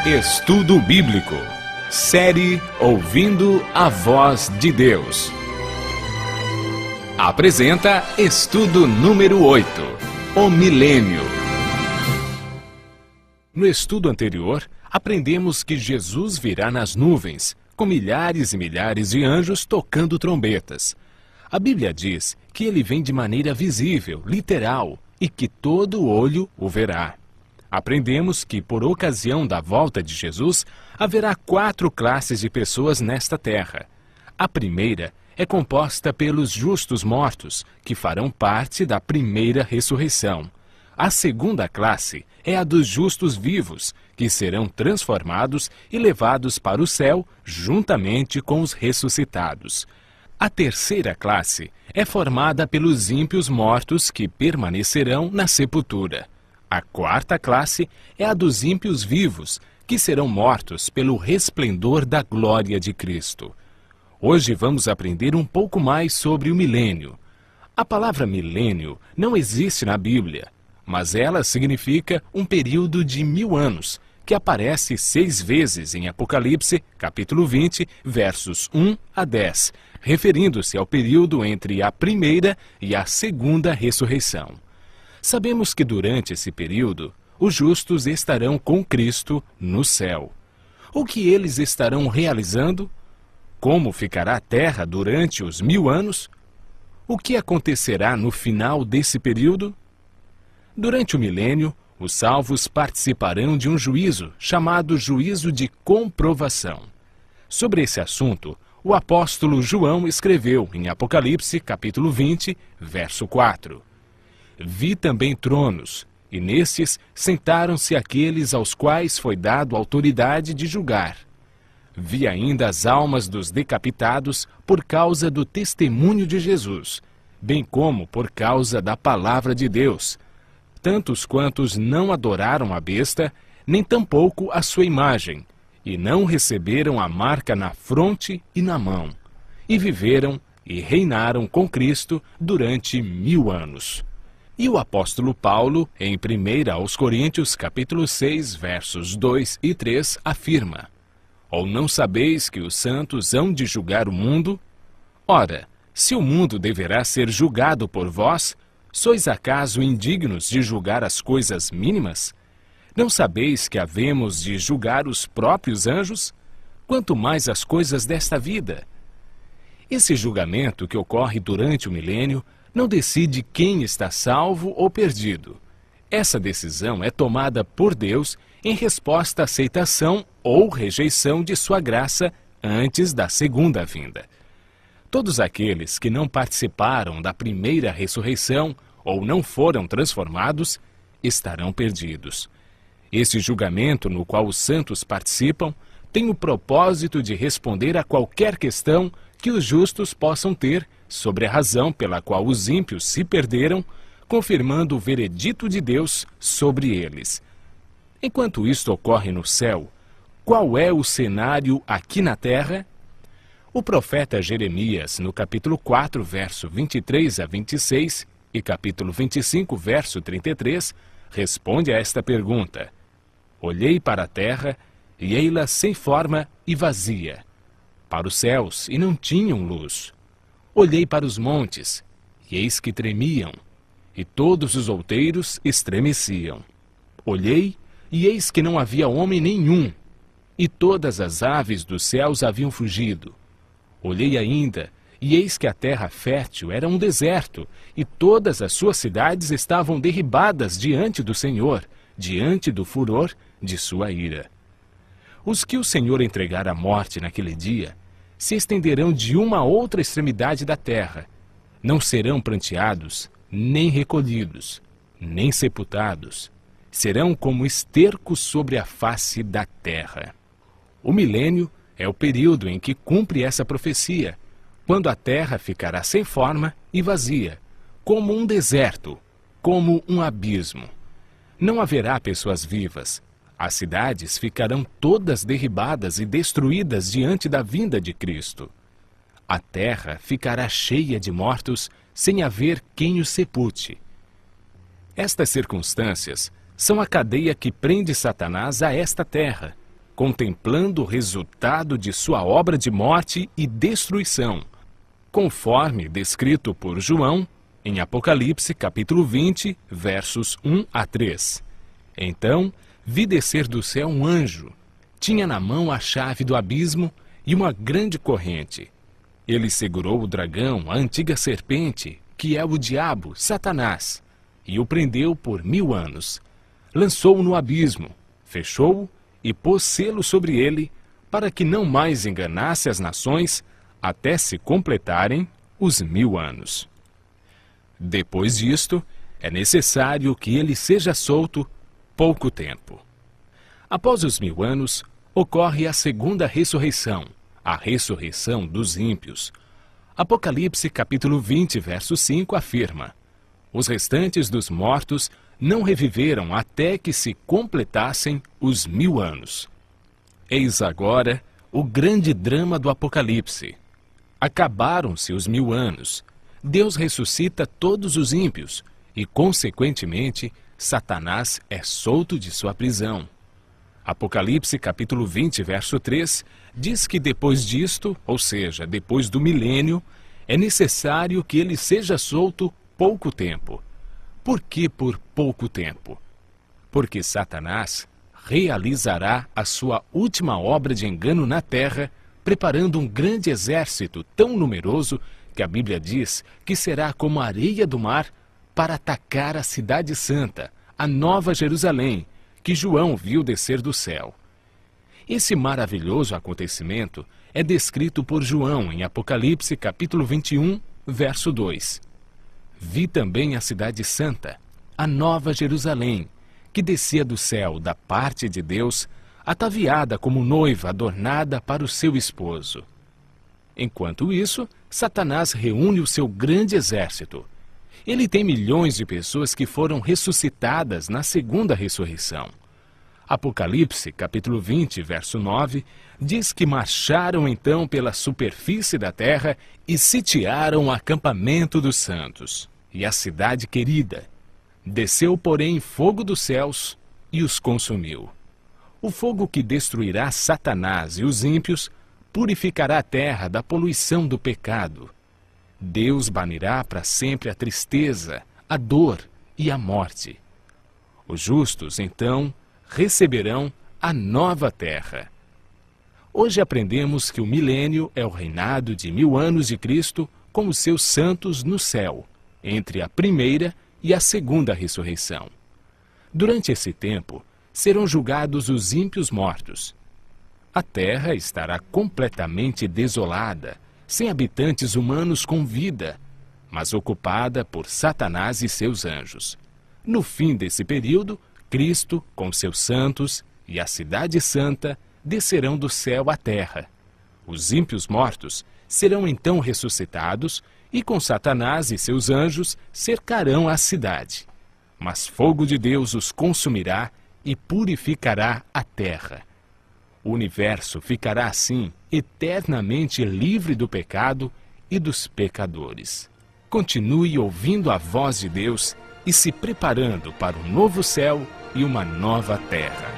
Estudo Bíblico. Série Ouvindo a Voz de Deus. Apresenta estudo número 8, o Milênio. No estudo anterior, aprendemos que Jesus virá nas nuvens, com milhares e milhares de anjos tocando trombetas. A Bíblia diz que ele vem de maneira visível, literal, e que todo olho o verá. Aprendemos que, por ocasião da volta de Jesus, haverá 4 classes de pessoas nesta terra. A primeira é composta pelos justos mortos, que farão parte da primeira ressurreição. A segunda classe é a dos justos vivos, que serão transformados e levados para o céu juntamente com os ressuscitados. A terceira classe é formada pelos ímpios mortos que permanecerão na sepultura. A quarta classe é a dos ímpios vivos, que serão mortos pelo resplendor da glória de Cristo. Hoje vamos aprender um pouco mais sobre o milênio. A palavra milênio não existe na Bíblia, mas ela significa um período de 1000 anos, que aparece 6 vezes em Apocalipse, capítulo 20, versos 1 a 10, referindo-se ao período entre a primeira e a segunda ressurreição. Sabemos que durante esse período, os justos estarão com Cristo no céu. O que eles estarão realizando? Como ficará a terra durante os 1000 anos? O que acontecerá no final desse período? Durante o milênio, os salvos participarão de um juízo chamado juízo de comprovação. Sobre esse assunto, o apóstolo João escreveu em Apocalipse, capítulo 20, verso 4. Vi também tronos, e nestes sentaram-se aqueles aos quais foi dado autoridade de julgar. Vi ainda as almas dos decapitados por causa do testemunho de Jesus, bem como por causa da palavra de Deus, tantos quantos não adoraram a besta, nem tampouco a sua imagem, e não receberam a marca na fronte e na mão, e viveram e reinaram com Cristo durante 1000 anos. E o apóstolo Paulo, em 1 aos Coríntios, capítulo 6, versos 2 e 3, afirma: Ou não sabeis que os santos hão de julgar o mundo? Ora, se o mundo deverá ser julgado por vós, sois acaso indignos de julgar as coisas mínimas? Não sabeis que havemos de julgar os próprios anjos? Quanto mais as coisas desta vida? Esse julgamento que ocorre durante o milênio não decide quem está salvo ou perdido. Essa decisão é tomada por Deus em resposta à aceitação ou rejeição de sua graça antes da segunda vinda. Todos aqueles que não participaram da primeira ressurreição ou não foram transformados estarão perdidos. Esse julgamento no qual os santos participam tem o propósito de responder a qualquer questão que os justos possam ter sobre a razão pela qual os ímpios se perderam, confirmando o veredito de Deus sobre eles. Enquanto isto ocorre no céu, qual é o cenário aqui na terra? O profeta Jeremias, no capítulo 4, verso 23 a 26, e capítulo 25, verso 33, responde a esta pergunta: Olhei para a terra, e ei-la sem forma e vazia, para os céus, e não tinham luz. Olhei para os montes, e eis que tremiam, e todos os outeiros estremeciam. Olhei, e eis que não havia homem nenhum, e todas as aves dos céus haviam fugido. Olhei ainda, e eis que a terra fértil era um deserto, e todas as suas cidades estavam derribadas diante do Senhor, diante do furor de sua ira. Os que o Senhor entregar à morte naquele dia se estenderão de uma a outra extremidade da terra. Não serão pranteados, nem recolhidos, nem sepultados. Serão como esterco sobre a face da terra. O milênio é o período em que cumpre essa profecia, quando a terra ficará sem forma e vazia, como um deserto, como um abismo. Não haverá pessoas vivas. As cidades ficarão todas derribadas e destruídas diante da vinda de Cristo. A terra ficará cheia de mortos, sem haver quem os sepulte. Estas circunstâncias são a cadeia que prende Satanás a esta terra, contemplando o resultado de sua obra de morte e destruição, conforme descrito por João em Apocalipse capítulo 20, versos 1 a 3. Então vi descer do céu um anjo, tinha na mão a chave do abismo e uma grande corrente. Ele segurou o dragão, a antiga serpente, que é o diabo, Satanás, e o prendeu por 1000 anos. Lançou-o no abismo, fechou-o e pôs selo sobre ele, para que não mais enganasse as nações, até se completarem os 1000 anos. Depois disto, é necessário que ele seja solto pouco tempo. Após os 1000 anos, ocorre a segunda ressurreição, a ressurreição dos ímpios. Apocalipse capítulo 20, verso 5 afirma: os restantes dos mortos não reviveram até que se completassem os 1000 anos. Eis agora o grande drama do Apocalipse. Acabaram-se os 1000 anos. Deus ressuscita todos os ímpios e, consequentemente, Satanás é solto de sua prisão. Apocalipse capítulo 20, verso 3, diz que depois disto, ou seja, depois do milênio, é necessário que ele seja solto pouco tempo. Por que por pouco tempo? Porque Satanás realizará a sua última obra de engano na terra, preparando um grande exército tão numeroso que a Bíblia diz que será como a areia do mar para atacar a cidade santa, a Nova Jerusalém, que João viu descer do céu. Esse maravilhoso acontecimento é descrito por João em Apocalipse capítulo 21, verso 2. Vi também a cidade santa, a Nova Jerusalém, que descia do céu da parte de Deus, ataviada como noiva adornada para o seu esposo. Enquanto isso, Satanás reúne o seu grande exército. Ele tem milhões de pessoas que foram ressuscitadas na segunda ressurreição. Apocalipse, capítulo 20, verso 9, diz que marcharam então pela superfície da terra e sitiaram o acampamento dos santos e a cidade querida. Desceu, porém, fogo dos céus e os consumiu. O fogo que destruirá Satanás e os ímpios purificará a terra da poluição do pecado. Deus banirá para sempre a tristeza, a dor e a morte. Os justos, então, receberão a nova terra. Hoje aprendemos que o milênio é o reinado de 1000 anos de Cristo com os seus santos no céu, entre a primeira e a segunda ressurreição. Durante esse tempo, serão julgados os ímpios mortos. A terra estará completamente desolada, sem habitantes humanos com vida, mas ocupada por Satanás e seus anjos. No fim desse período, Cristo, com seus santos e a cidade santa, descerão do céu à terra. Os ímpios mortos serão então ressuscitados e com Satanás e seus anjos cercarão a cidade. Mas fogo de Deus os consumirá e purificará a terra. O universo ficará assim eternamente livre do pecado e dos pecadores. Continue ouvindo a voz de Deus e se preparando para um novo céu e uma nova terra.